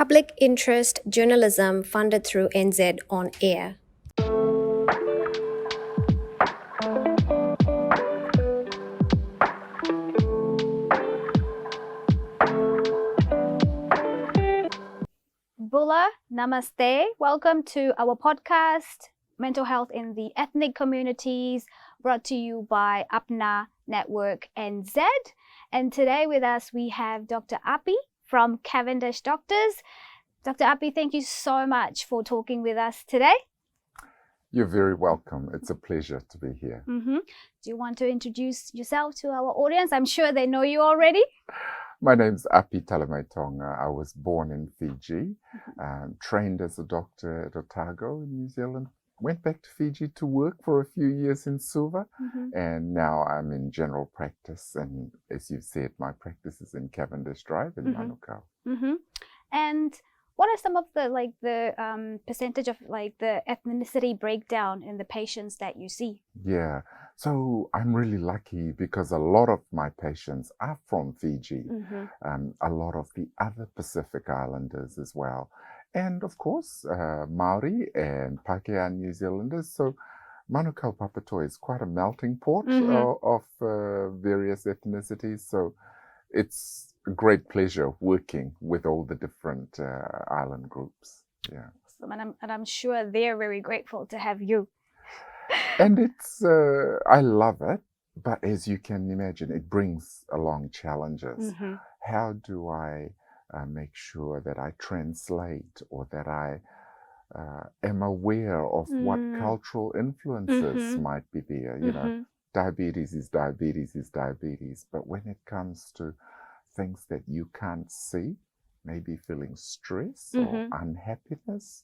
public interest journalism funded through NZ On Air. Bula, namaste. Welcome to our podcast, Mental Health in the Ethnic Communities, brought to you by APNA Network NZ. And today with us, we have Dr. Api from Cavendish Doctors. Dr. Api, thank you so much for talking with us today. You're very welcome. It's a pleasure to be here. Do you want to introduce yourself to our audience? I'm sure they know you already. My name's Api Talamaitonga. I was born in Fiji, trained as a doctor at Otago in New Zealand, went back to Fiji to work for a few years in Suva, and now I'm in general practice. And as you've said, my practice is in Cavendish Drive in Manukau. And what are some of the percentage of the ethnicity breakdown in the patients that you see? Yeah, so I'm really lucky because a lot of my patients are from Fiji, a lot of the other Pacific Islanders as well, and of course Maori and Pākehā New Zealanders. So Manukau Papatoetoe is quite a melting pot of various ethnicities. So it's a great pleasure working with all the different island groups. Yeah. Awesome. And I'm sure they're very grateful to have you. And it's, I love it, but as you can imagine, it brings along challenges. How do I make sure that I translate or that I am aware of what cultural influences might be there? You know, diabetes is diabetes is diabetes, but when it comes to things that you can't see, maybe feeling stress or unhappiness,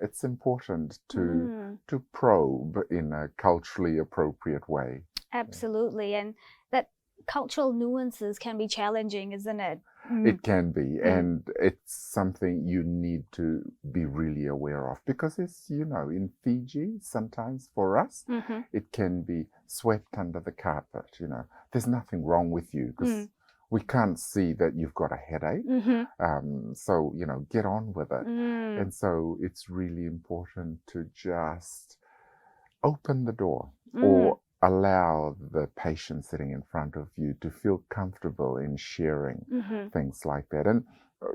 it's important to probe in a culturally appropriate way. Absolutely, and that cultural nuances can be challenging, isn't it? It can be, and it's something you need to be really aware of, because it's, you know, in Fiji, sometimes for us, it can be swept under the carpet. You know, there's nothing wrong with you because we can't see that you've got a headache. So, you know, get on with it. And so it's really important to just open the door or allow the patient sitting in front of you to feel comfortable in sharing things like that. And,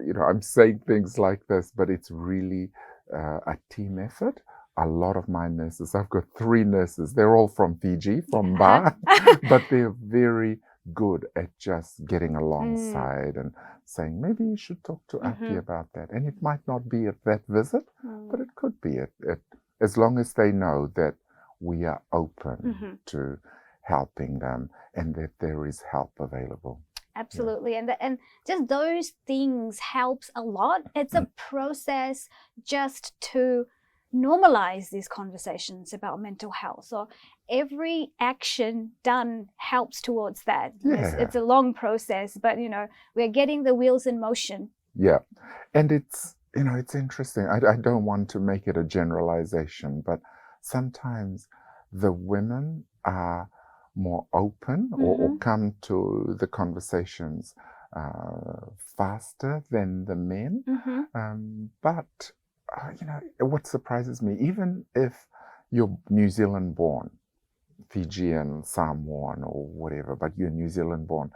you know, I'm saying things like this, but it's really a team effort. A lot of my nurses, I've got 3 nurses, they're all from Fiji, from Ba, but they're very good at just getting alongside and saying, maybe you should talk to Api about that. And it might not be at that visit, but it could be at as long as they know that we are open to helping them and that there is help available. Absolutely. And just those things helps a lot. It's a process just to normalize these conversations about mental health. So every action done helps towards that. It's a long process, but, you know, we're getting the wheels in motion. Yeah. And it's, you know, it's interesting. I don't want to make it a generalization, but sometimes the women are more open or come to the conversations faster than the men. But you know, what surprises me, even if you're New Zealand born, Fijian, Samoan or whatever, but you're New Zealand born,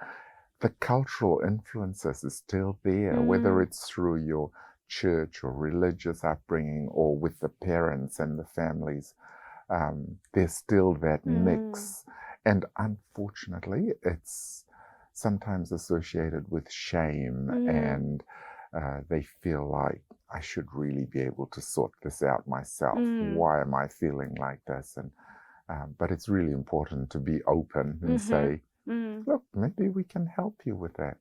the cultural influences is still there, whether it's through your church or religious upbringing or with the parents and the families. There's still that mix. And unfortunately, it's sometimes associated with shame and they feel like, I should really be able to sort this out myself. Why am I feeling like this? And but it's really important to be open and say, look, maybe we can help you with that.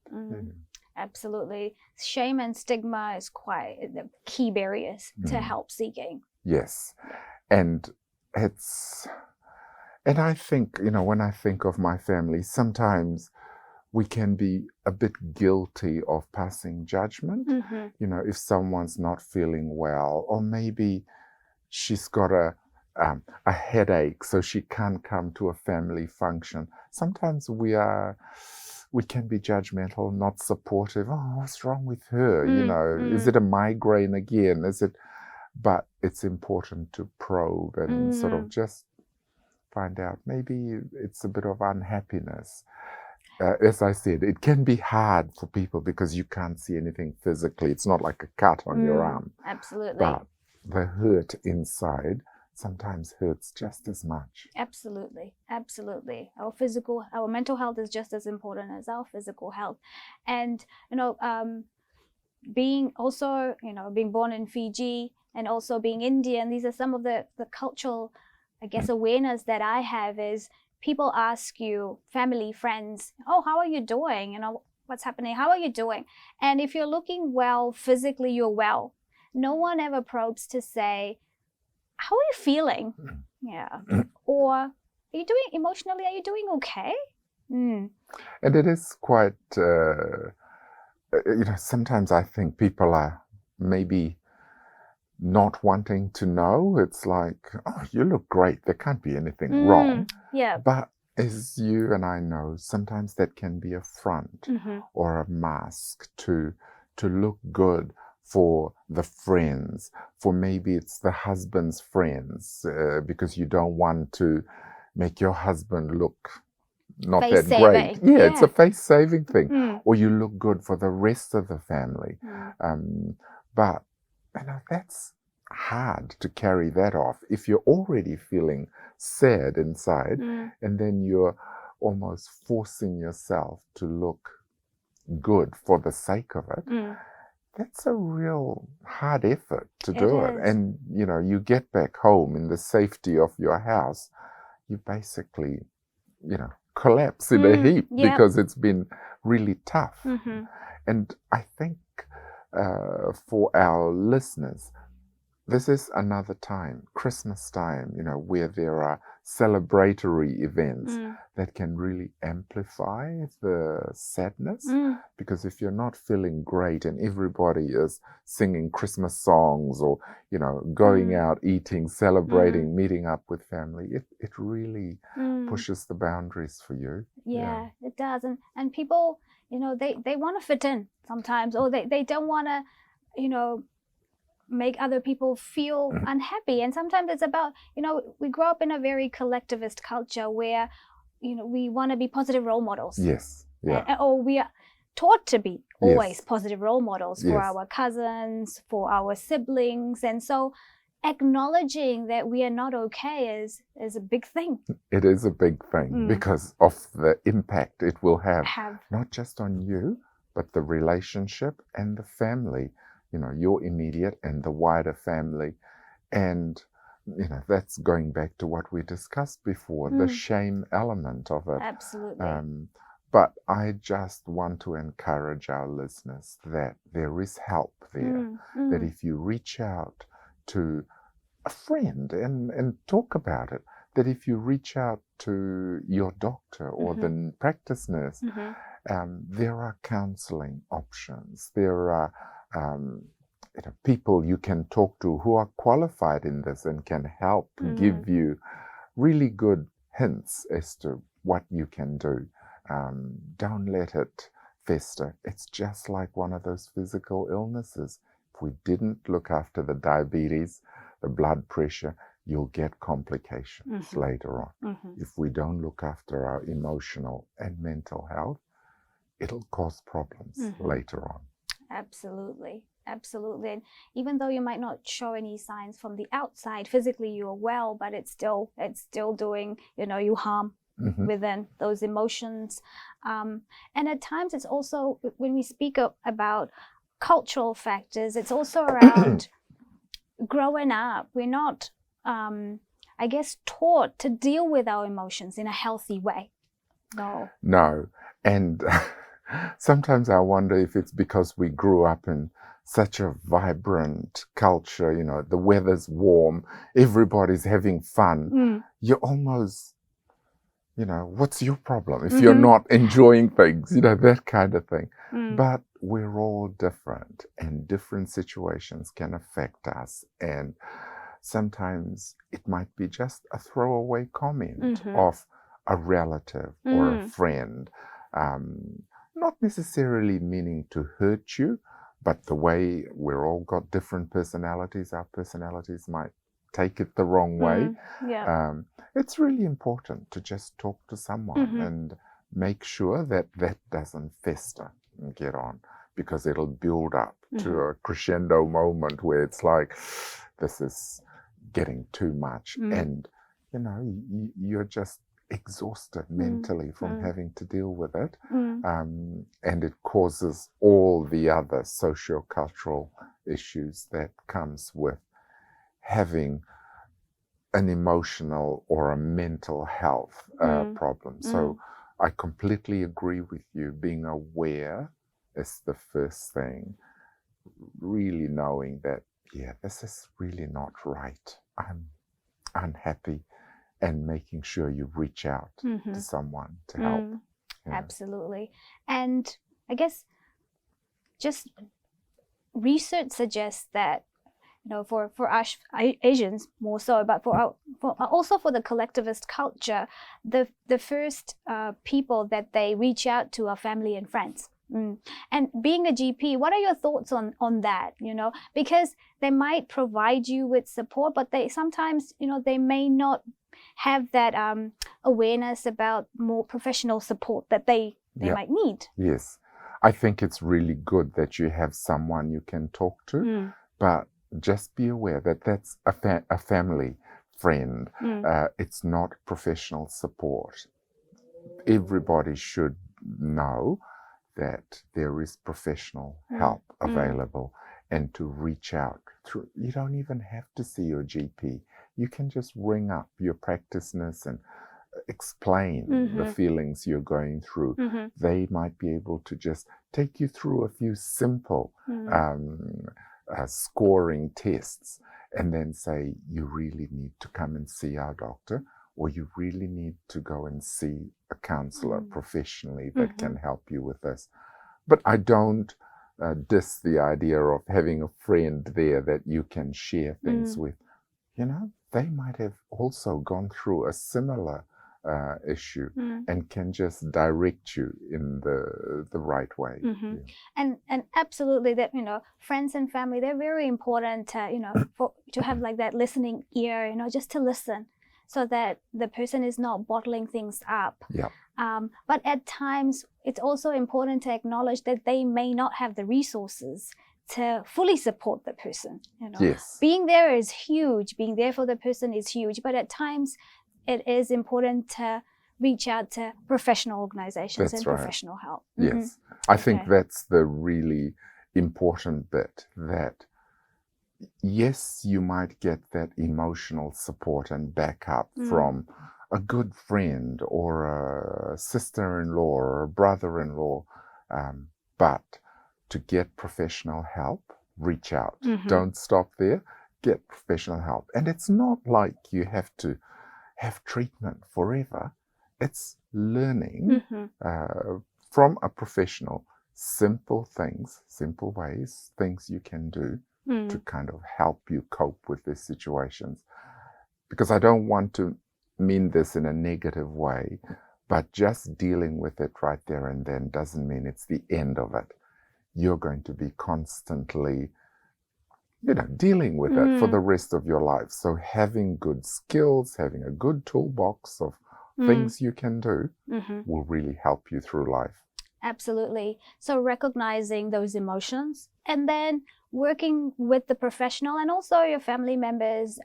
Absolutely. Shame and stigma is quite the key barriers to help seeking. Yes. And I think, you know, when I think of my family, sometimes we can be a bit guilty of passing judgment. You know, if someone's not feeling well, or maybe she's got a headache, so she can't come to a family function. Sometimes we are we can be judgmental, not supportive. Oh, what's wrong with her? You Mm, know, is it a migraine again? Is it? But it's important to probe and sort of just find out. Maybe it's a bit of unhappiness. As I said, it can be hard for people because you can't see anything physically. It's not like a cut on your arm. Absolutely. But the hurt inside sometimes hurts just as much. Absolutely. Absolutely. Our mental health is just as important as our physical health. And, being born in Fiji and also being Indian, these are some of the cultural, I guess, awareness that I have is people ask you, family, friends, oh, how are you doing? What's happening? How are you doing? And if you're looking well, physically, you're well. No one ever probes to say, how are you feeling? Yeah. Or are you doing emotionally? Are you doing okay? And it is quite, sometimes I think people are maybe not wanting to know. It's like, oh, you look great. There can't be anything wrong. Yeah. But as you and I know, sometimes that can be a front or a mask to look good for the friends, for maybe it's the husband's friends, because you don't want to make your husband look not Face that great. saving. Yeah, it's a face-saving thing. Mm. Or you look good for the rest of the family. But that's hard to carry that off. If you're already feeling sad inside, and then you're almost forcing yourself to look good for the sake of it, that's a real hard effort to do it. And, you get back home in the safety of your house, you basically, collapse in a heap because it's been really tough. And I think for our listeners, this is another time, Christmas time, where there are celebratory events that can really amplify the sadness. Because if you're not feeling great and everybody is singing Christmas songs or, going out, eating, celebrating, meeting up with family, it really pushes the boundaries for you. Yeah, it does. And people, they want to fit in sometimes, or they don't want to, make other people feel unhappy. And sometimes it's about, we grow up in a very collectivist culture where, we want to be positive role models. Yes. Yeah. Or we are taught to be always positive role models for our cousins, for our siblings. And so acknowledging that we are not okay is a big thing. It is a big thing because of the impact it will have not just on you, but the relationship and the family. Your immediate and the wider family. And, that's going back to what we discussed before, the shame element of it. Absolutely. But I just want to encourage our listeners that there is help there, that if you reach out to a friend and talk about it, that if you reach out to your doctor or the practice nurse, there are counseling options. There are people you can talk to who are qualified in this and can help give you really good hints as to what you can do. Don't let it fester. It's just like one of those physical illnesses. If we didn't look after the diabetes, the blood pressure, you'll get complications later on. If we don't look after our emotional and mental health, it'll cause problems later on. Absolutely. Absolutely. And even though you might not show any signs from the outside, physically you're well, but it's still doing, you harm within those emotions. And at times it's also, when we speak about cultural factors, it's also around growing up. We're not, taught to deal with our emotions in a healthy way. No. And sometimes I wonder if it's because we grew up in such a vibrant culture, the weather's warm, everybody's having fun. You're almost, what's your problem if you're not enjoying things, that kind of thing. But we're all different and different situations can affect us. And sometimes it might be just a throwaway comment of a relative or a friend. not necessarily meaning to hurt you, but the way we're all got different personalities, our personalities might take it the wrong way. Yeah. It's really important to just talk to someone Mm-hmm. and make sure that that doesn't fester and get on, because it'll build up to Mm-hmm. a crescendo moment where it's like, this is getting too much. And, you know, you're just exhausted mentally from having to deal with it. And it causes all the other socio-cultural issues that comes with having an emotional or a mental health problem. So I completely agree with you. Being aware is the first thing. Really knowing that, yeah, this is really not right. I'm unhappy, and making sure you reach out to someone to help. Yeah. Absolutely. And I guess just research suggests that, you know, for us Asians more so, but also for the collectivist culture, the first people that they reach out to are family and friends. And being a GP, what are your thoughts on that? You know, because they might provide you with support, but they sometimes, you know, they may not have that awareness about more professional support that they might need. Yes, I think it's really good that you have someone you can talk to, but just be aware that that's a family friend. It's not professional support. Everybody should know that there is professional help available, and to reach out through. You don't even have to see your GP. You can just ring up your practice nurse and explain the feelings you're going through. They might be able to just take you through a few simple scoring tests, and then say, you really need to come and see our doctor, or you really need to go and see a counselor professionally that can help you with this. But I don't diss the idea of having a friend there that you can share things with. You know, they might have also gone through a similar issue and can just direct you in the right way. And absolutely, that, you know, friends and family, they're very important to, you know, to have like that listening ear, you know, just to listen, so that the person is not bottling things up. Yeah. But at times, it's also important to acknowledge that they may not have the resources to fully support the person. You know, Yes. Being there is huge. Being there for the person is huge. But at times, it is important to reach out to professional organizations and professional help. Yes. I think that's the really important bit, that yes, you might get that emotional support and backup from a good friend or a sister-in-law or a brother-in-law, but to get professional help, reach out. Don't stop there. Get professional help. And it's not like you have to have treatment forever. It's learning from a professional, simple things, simple ways, things you can do to kind of help you cope with these situations. Because I don't want to mean this in a negative way, but just dealing with it right there and then doesn't mean it's the end of it. You're going to be constantly, you know, dealing with it for the rest of your life. So having good skills, having a good toolbox of things you can do will really help you through life. Absolutely. So recognizing those emotions, and then working with the professional and also your family members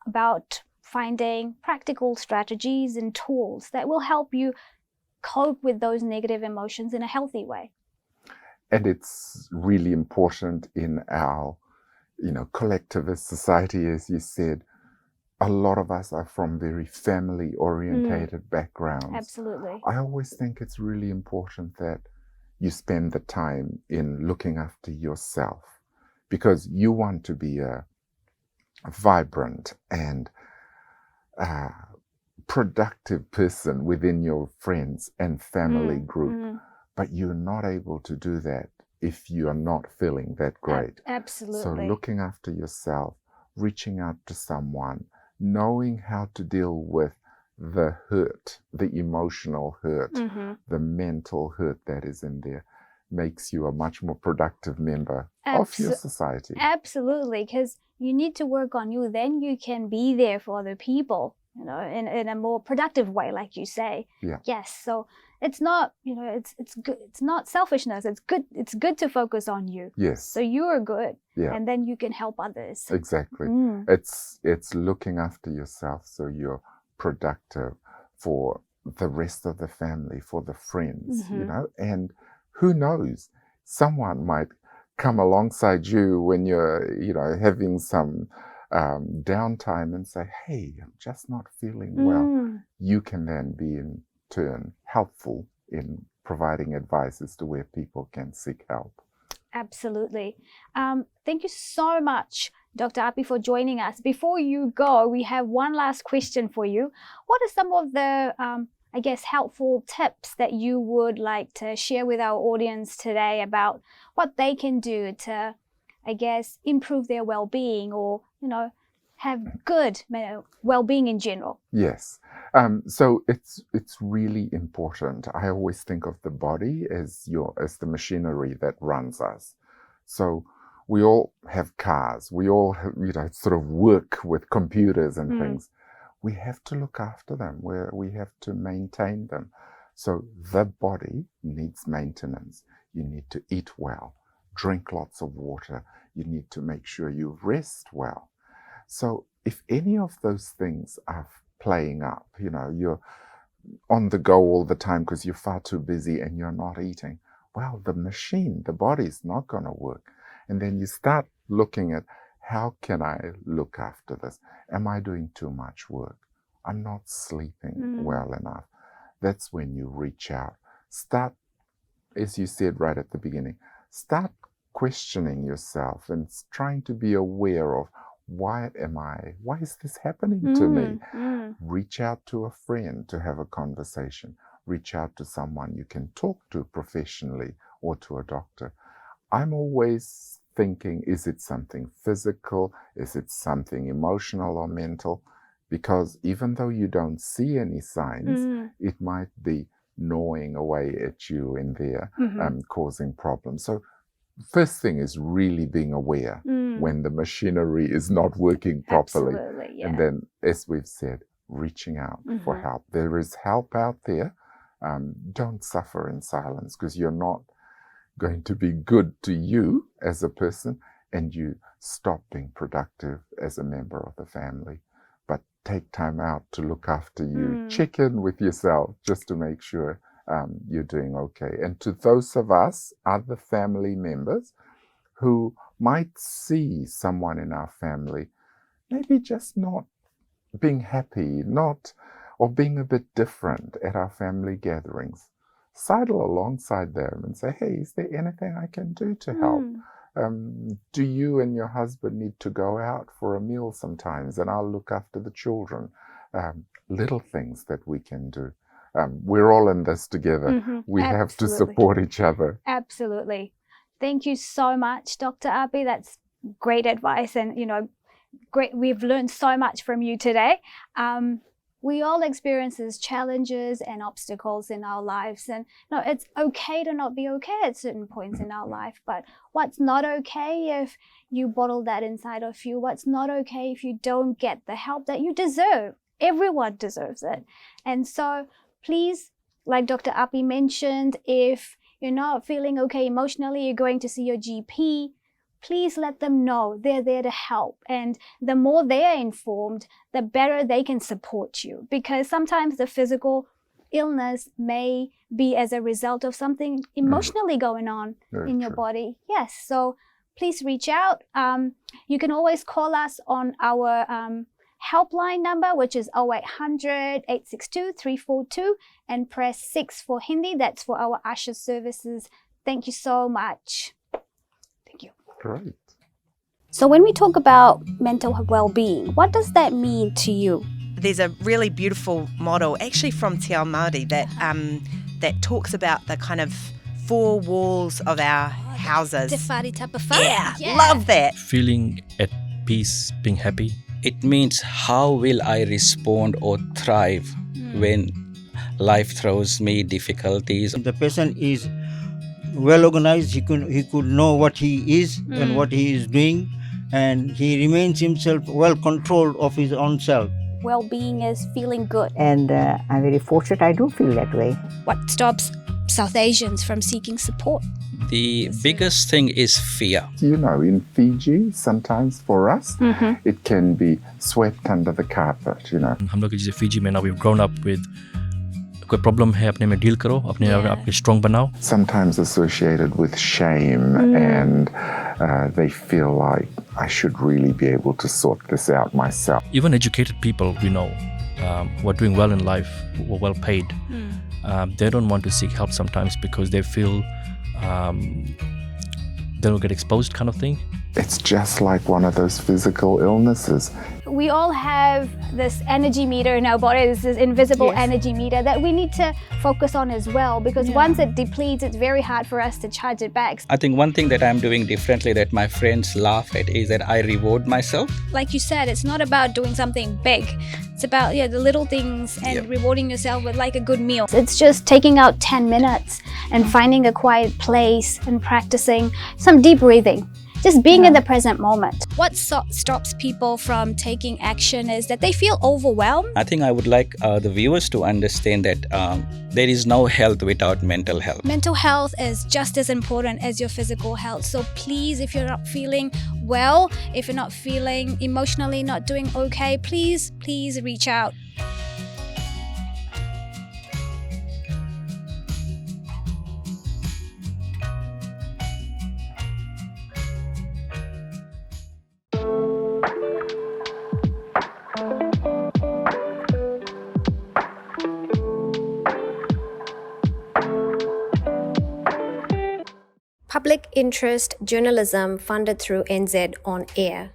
about finding practical strategies and tools that will help you cope with those negative emotions in a healthy way. And it's really important in our, you know, collectivist society, as you said. A lot of us are from very family-orientated backgrounds. Absolutely. I always think it's really important that you spend the time in looking after yourself, because you want to be a vibrant and productive person within your friends and family group. But you're not able to do that if you are not feeling that great. Absolutely. So looking after yourself, reaching out to someone, knowing how to deal with the hurt, the emotional hurt, Mm-hmm. the mental hurt that is in there makes you a much more productive member of your society. Absolutely, because you need to work on you, then you can be there for other people, in a more productive way, like you say. Yeah. Yes. So it's not, it's good. It's not selfishness. It's good to focus on you. Yes. So you are good. Yeah. And then you can help others. Exactly. Mm. It's looking after yourself so you're productive for the rest of the family, for the friends, Mm-hmm. and who knows, someone might come alongside you when you're, having some downtime and say, hey, I'm just not feeling well. Mm. You can then be in turn helpful in providing advice as to where people can seek help. Absolutely. Thank you so much, Dr. Api, for joining us. Before you go, we have one last question for you. What are some of the, helpful tips that you would like to share with our audience today about what they can do to, improve their well-being or, have good well-being in general? Yes. So it's really important. I always think of the body as the machinery that runs us. So we all have cars. We all have, sort of work with computers and things. We have to look after them. We have to maintain them. So the body needs maintenance. You need to eat well, drink lots of water. You need to make sure you rest well. So if any of those things are playing up, you're on the go all the time because you're far too busy and you're not eating, well, the body's not going to work. And then you start looking at, how can I look after this? Am I doing too much work? I'm not sleeping well enough. That's when you reach out. Start, as you said right at the beginning, start questioning yourself and trying to be aware of, why is this happening to me? Reach out to a friend to have a conversation. Reach out to someone you can talk to professionally or to a doctor. I'm always thinking, is it something physical? Is it something emotional or mental? Because even though you don't see any signs, it might be gnawing away at you in there, causing problems. So first thing is really being aware when the machinery is not working properly. Absolutely, yeah. And then, as we've said, reaching out for help. There is help out there. Don't suffer in silence, because you're not going to be good to you as a person, and you stop being productive as a member of the family. But take time out to look after you. Check in with yourself just to make sure you're doing okay. And to those of us, other family members, who might see someone in our family maybe just not being happy, or being a bit different at our family gatherings, sidle alongside them and say, hey, is there anything I can do to help? Do you and your husband need to go out for a meal sometimes, and I'll look after the children? Little things that we can do. We're all in this together. We have to support each other. Absolutely. Thank you so much, Dr. Api. That's great advice, and great. We've learned so much from you today. We all experience challenges and obstacles in our lives, and it's okay to not be okay at certain points in our life. But what's not okay if you bottle that inside of you? What's not okay if you don't get the help that you deserve? Everyone deserves it. And so please, like Dr. Api mentioned, if you're not feeling okay emotionally, you're going to see your GP, please let them know they're there to help. And the more they are informed, the better they can support you. Because sometimes the physical illness may be as a result of something emotionally going on in your body. Yes, so please reach out. You can always call us on our helpline number, which is 0800 862 342, and press 6 for Hindi. That's for our Asha services. Thank you so much. Thank you. Great. So when we talk about mental well-being, what does that mean to you? There's a really beautiful model, actually from Te Ao Māori, that talks about the kind of four walls of our houses. Te whare tapa whare. Yeah, love that. Feeling at peace, being happy. It means how will I respond or thrive when life throws me difficulties. The patient is well organized. He could know what he is and what he is doing, and he remains himself well controlled of his own self. Well-being is feeling good. And I'm very fortunate I do feel that way. What stops South Asians from seeking support? The biggest thing is fear. You know, in Fiji, sometimes for us, it can be swept under the carpet, you know. हम लोग जैसे Fiji में now we've grown up with कोई problem है अपने में deal करो, अपने आप strong बनाओ. Sometimes associated with shame, and they feel like I should really be able to sort this out myself. Even educated people we know who are doing well in life, who are well paid, they don't want to seek help sometimes because they feel they'll get exposed kind of thing. It's just like one of those physical illnesses. We all have this energy meter in our bodies, this invisible Yes. energy meter that we need to focus on as well, because once it depletes, it's very hard for us to charge it back. I think one thing that I'm doing differently that my friends laugh at is that I reward myself. Like you said, it's not about doing something big. It's about the little things and rewarding yourself with like a good meal. It's just taking out 10 minutes and finding a quiet place and practicing some deep breathing. Just being in the present moment. What stops people from taking action is that they feel overwhelmed. I think I would like the viewers to understand that there is no health without mental health. Mental health is just as important as your physical health. So please, if you're not feeling well, if you're not feeling emotionally not doing okay, please reach out. Public interest journalism funded through NZ On Air.